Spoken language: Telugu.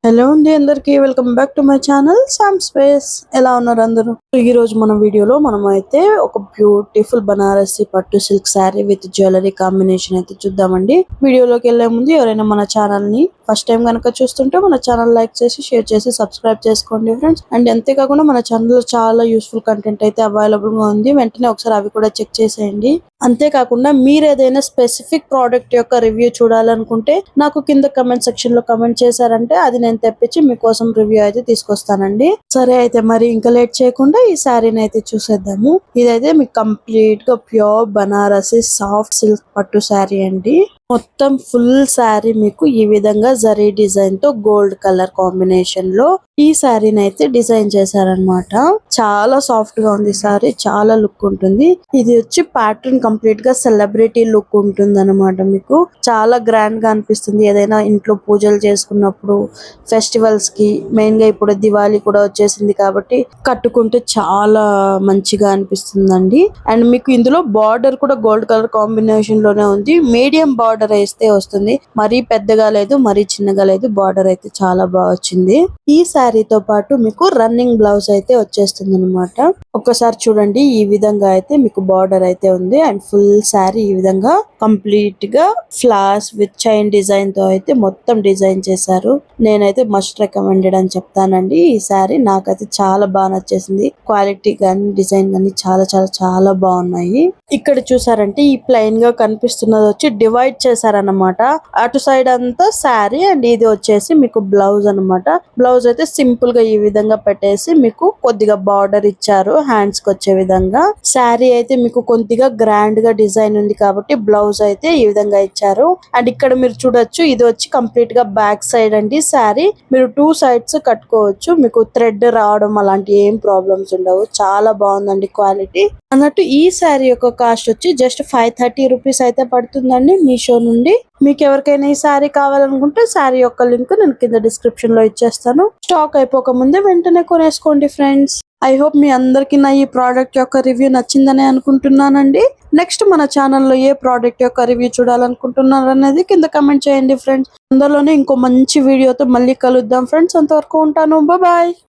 హలో అండి అందరికి welcome back to my channel Sam Space. ఎలా ఉన్నారు అందరూ? ఈ రోజు మన వీడియోలో మనం అయితే ఒక బ్యూటిఫుల్ బనారసి పట్టు silk sari with jewellery combination అయితే చూద్దామండి. వీడియోలోకి వెళ్లే ముందు ఎవరైనా మన ఛానల్ ని ఫస్ట్ టైం కనుక చూస్తుంటే మన ఛానల్ లైక్ చేసి షేర్ చేసి సబ్స్క్రైబ్ చేసుకోండి ఫ్రెండ్స్. అండ్ అంతేకాకుండా మన ఛానల్ లో చాలా యూస్ఫుల్ కంటెంట్ అయితే అవైలబుల్ గా ఉంది. వెంటనే ఒకసారి అవి కూడా చెక్ చేసేయండి. అంతేకాకుండా మీరు ఏదైనా స్పెసిఫిక్ ప్రోడక్ట్ యొక్క రివ్యూ చూడాలనుకుంటే నాకు కింద కమెంట్ సెక్షన్ లో కమెంట్ చేశారంటే అది నేను తెప్పించి మీకోసం రివ్యూ అయితే తీసుకొస్తానండి. సరే అయితే మరి ఇంకా లేట్ చేయకుండా ఈ శారీని అయితే చూసేద్దాము. ఇదైతే మీకు కంప్లీట్ గా ప్యూర్ బనారసి సాఫ్ట్ సిల్క్ పట్టు శారీ అండి. మొత్తం ఫుల్ శారీ మీకు ఈ విధంగా జరీ డిజైన్ తో గోల్డ్ కలర్ కాంబినేషన్ లో ఈ శారీని అయితే డిజైన్ చేశారనమాట. చాలా సాఫ్ట్ గా ఉంది శారీ, చాలా లుక్ ఉంటుంది. ఇది వచ్చి ప్యాటర్న్ కంప్లీట్ గా సెలబ్రిటీ లుక్ ఉంటుంది అనమాట. మీకు చాలా గ్రాండ్ గా అనిపిస్తుంది. ఏదైనా ఇంట్లో పూజలు చేసుకున్నప్పుడు, ఫెస్టివల్స్ కి, మెయిన్ గా ఇప్పుడు దివాళీ కూడా వచ్చేసింది కాబట్టి కట్టుకుంటే చాలా మంచిగా అనిపిస్తుందండి. అండ్ మీకు ఇందులో బార్డర్ కూడా గోల్డ్ కలర్ కాంబినేషన్ లోనే ఉంది. మీడియం బార్డర్ వేస్తే వస్తుంది, మరీ పెద్దగా లేదు మరీ చిన్నగా లేదు. బార్డర్ అయితే చాలా బాగా వచ్చింది. ఈ శారీతో పాటు మీకు రన్నింగ్ బ్లౌజ్ అయితే వచ్చేస్తుంది అనమాట. ఒక్కసారి చూడండి, ఈ విధంగా అయితే మీకు బార్డర్ అయితే ఉంది. అండ్ ఫుల్ శారీ ఈ విధంగా కంప్లీట్ గా ఫ్లవర్స్ విత్ చైన్ డిజైన్ తో అయితే మొత్తం డిజైన్ చేశారు. నేనైతే మస్ట్ రికమెండెడ్ అని చెప్తానండి. ఈ శారీ నాకైతే చాలా బాగా నచ్చేసింది. క్వాలిటీ గానీ డిజైన్ గానీ చాలా చాలా చాలా బాగున్నాయి. ఇక్కడ చూసారంటే ఈ ప్లెయిన్ గా కనిపిస్తున్నది వచ్చి డివైడ్ చేశారన్నమాట. అటు సైడ్ అంతా శారీ అండ్ ఇది వచ్చేసి మీకు బ్లౌజ్ అన్నమాట. బ్లౌజ్ అయితే సింపుల్ గా ఈ విధంగా పెట్టేసి మీకు కొద్దిగా బార్డర్ ఇచ్చారు హ్యాండ్స్ కి వచ్చే విధంగా. శారీ అయితే మీకు కొద్దిగా గ్రాండ్ గా డిజైన్ ఉంది కాబట్టి బ్లౌజ్ అయితే ఈ విధంగా ఇచ్చారు. అండ్ ఇక్కడ మీరు చూడొచ్చు, ఇది వచ్చి కంప్లీట్ గా బ్యాక్ సైడ్ అండి శారీ. మీరు టూ సైడ్స్ కట్టుకోవచ్చు. మీకు థ్రెడ్ రావడం అలాంటి ఏం ప్రాబ్లమ్స్ ఉండవు. చాలా బాగుందండి క్వాలిటీ. అన్నట్టు ఈ శారీ యొక్క కాస్ట్ వచ్చి జస్ట్ 530 రూపీస్ అయితే పడుతుందండి మీషో నుండి. మీకు ఎవరికైనా ఈ శారీ కావాలనుకుంటే శారీ యొక్క లింక్ నేను కింద డిస్క్రిప్షన్ లో ఇచ్చేస్తాను. స్టాక్ అయిపోక ముందే వెంటనే కొనేసుకోండి ఫ్రెండ్స్. ఐ హోప్ మీ అందరికి నా ఈ ప్రోడక్ట్ యొక్క రివ్యూ నచ్చిందని అనుకుంటున్నానండి. నెక్స్ట్ మన ఛానల్లో ఏ ప్రోడక్ట్ యొక్క రివ్యూ చూడాలనుకుంటున్నారు అనేది కింద కమెంట్ చేయండి ఫ్రెండ్స్. అందులోనే ఇంకో మంచి వీడియోతో మళ్ళీ కలుద్దాం ఫ్రెండ్స్. అంతవరకు ఉంటాను. బాయ్.